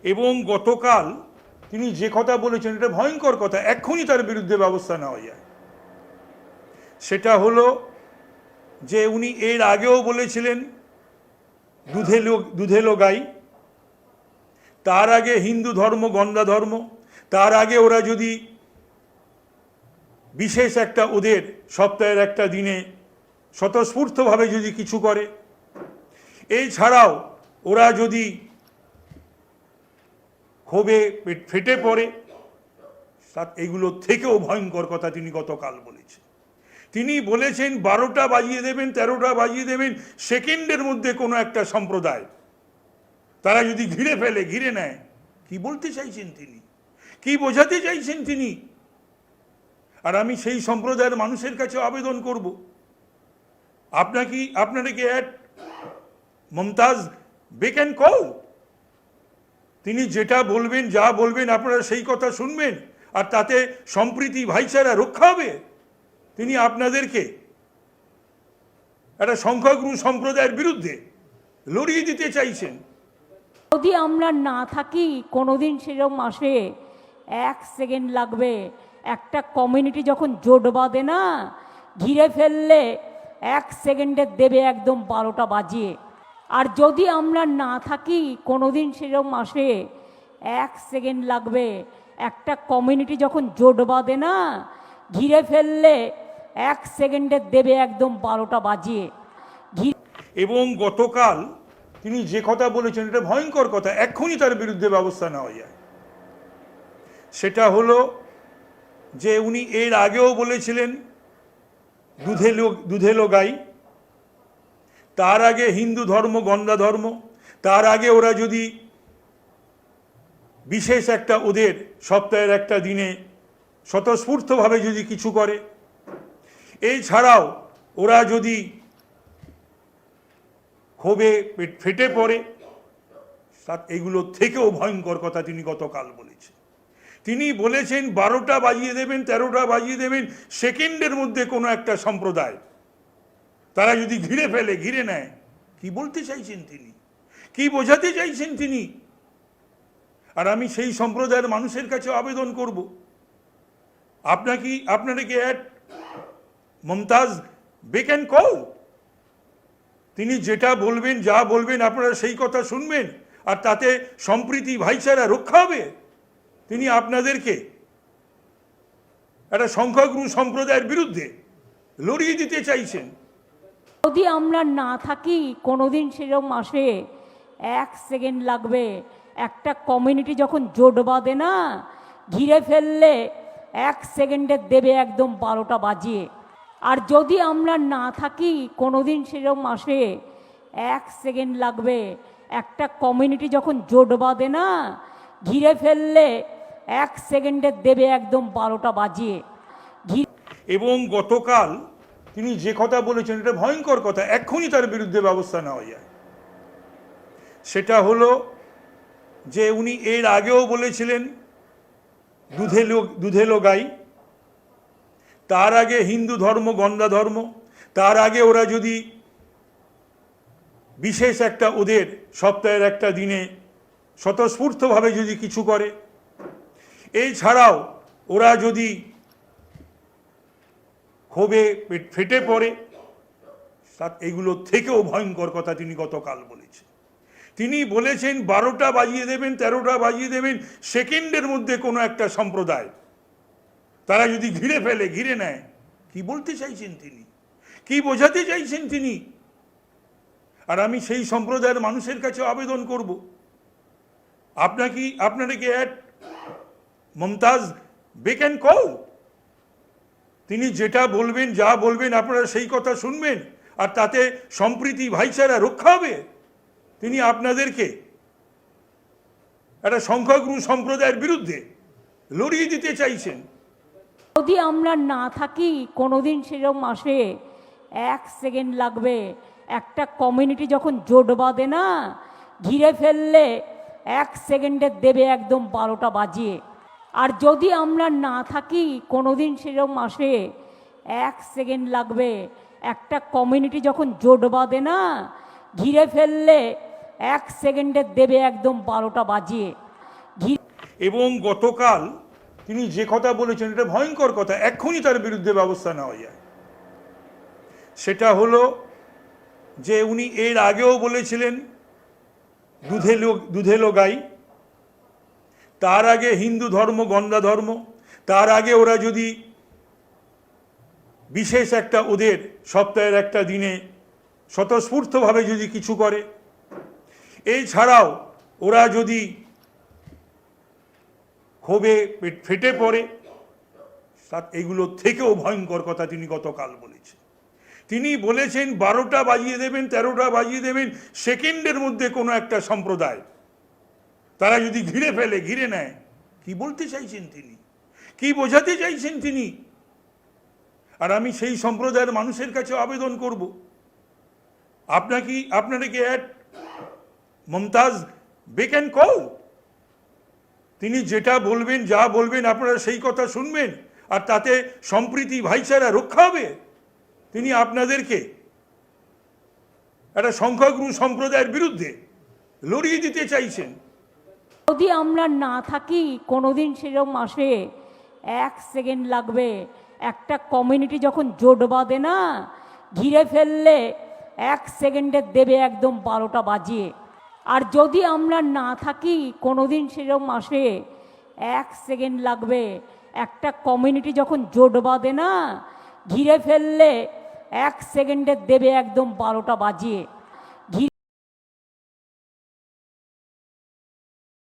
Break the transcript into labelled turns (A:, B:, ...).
A: এবং গতকাল তিনি যে কথা বলেছেন এটা ভয়ঙ্কর কথা, এক্ষুনি তার বিরুদ্ধে ব্যবস্থা নেওয়া যায়। সেটা হলো যে উনি এর আগেও বলেছিলেন দুধেলো গাই, তার আগে হিন্দু ধর্ম গন্ডা ধর্ম, তার আগে ওরা যদি বিশেষ একটা ওদের সপ্তাহের একটা দিনে স্বতঃস্ফূর্তভাবে যদি কিছু করে, এছাড়াও ওরা যদি ক্ষোভে ফেটে পড়ে, এগুলো থেকেও ভয়ঙ্কর কথা তিনি গতকাল বলেছেন। তিনি বলেছেন 12টা বাজিয়ে দেবেন, 13টা বাজিয়ে দেবেন, সেকেন্ডের মধ্যে কোনো একটা সম্প্রদায় তারা যদি ঘিরে নেয়, কি বলতে চাইছেন তিনি, কি বোঝাতে চাইছেন তিনি? আর আমি সেই সম্প্রদায়ের মানুষের কাছে আবেদন করব, আপনারা কি মমতাজ বেক অ্যান্ড কল? তিনি যেটা বলবেন, যা বলবেন আপনারা সেই কথা শুনবেন, আর তাতে সম্প্রীতি ভাইচারা রক্ষা হবে। তিনি আপনাদেরকে একটা সংখ্যাগুরু সম্প্রদায়ের বিরুদ্ধে লড়িয়ে দিতে চাইছেন।
B: যদি আমরা না থাকি কোনোদিন সেরকম আসে, 1 সেকেন্ড লাগবে। একটা কমিউনিটি যখন জোট বাঁধে না, ঘিরে ফেললে 1 সেকেন্ডে দেবে একদম 12টা বাজিয়ে। আর যদি আমরা না থাকি কোনোদিন সেরকম আসে, 1 সেকেন্ড লাগবে। একটা কমিউনিটি যখন জোট বাঁধে না, ঘিরে ফেললে 1 সেকেন্ডে দেবে একদম 12টা বাজিয়ে।
A: এবং গতকাল তিনি যে কথা বলেছেন এটা ভয়ঙ্কর কথা, এক্ষুনি তার বিরুদ্ধে ব্যবস্থা নেওয়া যায়। সেটা হলো যে উনি এর আগেও বলেছিলেন দুধেলো গাই, তার আগে হিন্দু ধর্ম গন্ডা ধর্ম, তার আগে ওরা যদি বিশেষ একটা ওদের সপ্তাহের একটা দিনে স্বতঃস্ফূর্তভাবে যদি কিছু করে, এছাড়াও ওরা যদি ক্ষোভে ফেটে পড়ে, এগুলো থেকেও ভয়ঙ্কর কথা তিনি গতকাল বলেছেন। তিনি বলেছেন 12টা বাজিয়ে দেবেন, 13টা বাজিয়ে দেবেন, সেকেন্ডের মধ্যে কোনো একটা সম্প্রদায় তারা যদি ঘিরে নেয়, কি বলতে চাইছেন তিনি, কি বোঝাতে চাইছেন তিনি? আর আমি সেই সম্প্রদায়ের মানুষের কাছে আবেদন করব, আপনারা কি মমতাজ বেক অ্যান্ড কল? তিনি যেটা বলবেন, যা বলবেন আপনারা সেই কথা শুনবেন, আর তাতে সম্প্রীতি ভাইচারা রক্ষা হবে। তিনি আপনাদেরকে একটা সংখ্যাগুরু সম্প্রদায়ের বিরুদ্ধে লড়িয়ে দিতে চাইছেন।
B: যদি আমরা না থাকি কোনোদিন সেরকম আসে, 1 সেকেন্ড লাগবে। একটা কমিউনিটি যখন জোট বাঁধে না, ঘিরে ফেললে 1 সেকেন্ডে দেবে একদম 12টা বাজিয়ে। আর যদি আমরা না থাকি কোনোদিন সেরকম আসে, 1 সেকেন্ড লাগবে। একটা কমিউনিটি যখন জোট বাঁধে না, ঘিরে ফেললে 1 সেকেন্ডে দেবে একদম 12টা বাজিয়ে।
A: এবং গতকাল তিনি যে কথা বলেছেন এটা ভয়ঙ্কর কথা, এক্ষুনি তার বিরুদ্ধে ব্যবস্থা নেওয়া যায়। সেটা হলো যে উনি এর আগেও বলেছিলেন দুধেলো গাই, তার আগে হিন্দু ধর্ম গন্ডা ধর্ম, তার আগে ওরা যদি বিশেষ একটা ওদের সপ্তাহের একটা দিনে স্বতঃস্ফূর্তভাবে যদি কিছু করে, এছাড়াও ওরা যদি ক্ষোভে ফেটে পড়ে, এগুলো থেকেও ভয়ঙ্কর কথা তিনি গতকাল বলেছেন। তিনি বলেছেন 12টা বাজিয়ে দেবেন, 13টা বাজিয়ে দেবেন, সেকেন্ডের মধ্যে কোনো একটা সম্প্রদায় তারা যদি ঘিরে নেয়, কি বলতে চাইছেন তিনি, কি বোঝাতে চাইছেন তিনি? আর আমি সেই সম্প্রদায়ের মানুষের কাছে আবেদন করব, আপনারা কি মমতাজ বেক অ্যান্ড কল? তিনি যেটা বলবেন, যা বলবেন আপনারা সেই কথা শুনবেন, আর তাতে সম্প্রীতি ভাইচারা রক্ষা হবে। তিনি আপনাদেরকে একটা সংখ্যাগুরু সম্প্রদায়ের বিরুদ্ধে লড়িয়ে দিতে চাইছেন।
B: যদি আমরা না থাকি কোনোদিন সেরকম আসে, 1 সেকেন্ড লাগবে। একটা কমিউনিটি যখন জোট বাঁধে না, ঘিরে ফেললে 1 সেকেন্ডে দেবে একদম 12টা বাজিয়ে। আর যদি আমরা না থাকি কোনোদিন সেরকম আসে, 1 সেকেন্ড লাগবে। একটা কমিউনিটি যখন জোট বাঁধে না, ঘিরে ফেললে 1 সেকেন্ডে দেবে একদম 12টা বাজিয়ে।
A: এবং গতকাল তিনি যে কথা বলেছেন এটা ভয়ঙ্কর কথা, এক্ষুনি তার বিরুদ্ধে ব্যবস্থা নেওয়া যায়। সেটা হলো যে উনি এর আগেও বলেছিলেন দুধেলো গাই, তার আগে হিন্দু ধর্ম গন্ডা ধর্ম, তার আগে ওরা যদি বিশেষ একটা ওদের সপ্তাহের একটা দিনে স্বতঃস্ফূর্তভাবে যদি কিছু করে, এছাড়াও ওরা যদি ক্ষোভে ফেটে পড়ে, এগুলো থেকেও ভয়ঙ্কর কথা তিনি গতকাল বলেছেন। তিনি বলেছেন 12টা বাজিয়ে দেবেন, 13টা বাজিয়ে দেবেন, সেকেন্ডের মধ্যে কোনো একটা সম্প্রদায় তারা যদি ঘিরে নেয়। কি বলতে চাইছেন তিনি, কি বোঝাতে চাইছেন তিনি? আর আমি সেই সম্প্রদায়ের মানুষের কাছে আবেদন করব, আপনারা কি at Mumtaz beck and call, তিনি যেটা বলবেন, যা বলবেন আপনারা সেই কথা শুনবেন, আর তাতে সম্প্রীতি ভাইচারা রক্ষা হবে। তিনি আপনাদেরকে একটা সংখ্যাগুরু সম্প্রদায়ের বিরুদ্ধে লড়িয়ে দিতে চাইছেন।
B: যদি আমরা না থাকি কোনোদিন সেরকম আসে, 1 সেকেন্ড লাগবে। একটা কমিউনিটি যখন জোট বাঁধে না, ঘিরে ফেললে 1 সেকেন্ডে দেবে একদম 12টা বাজিয়ে। আর যদি আমরা না থাকি কোনোদিন সেরকম আসে, 1 সেকেন্ড লাগবে। একটা কমিউনিটি যখন জোট বাঁধে না, ঘিরে ফেললে 1 সেকেন্ডে দেবে একদম 12টা বাজিয়ে।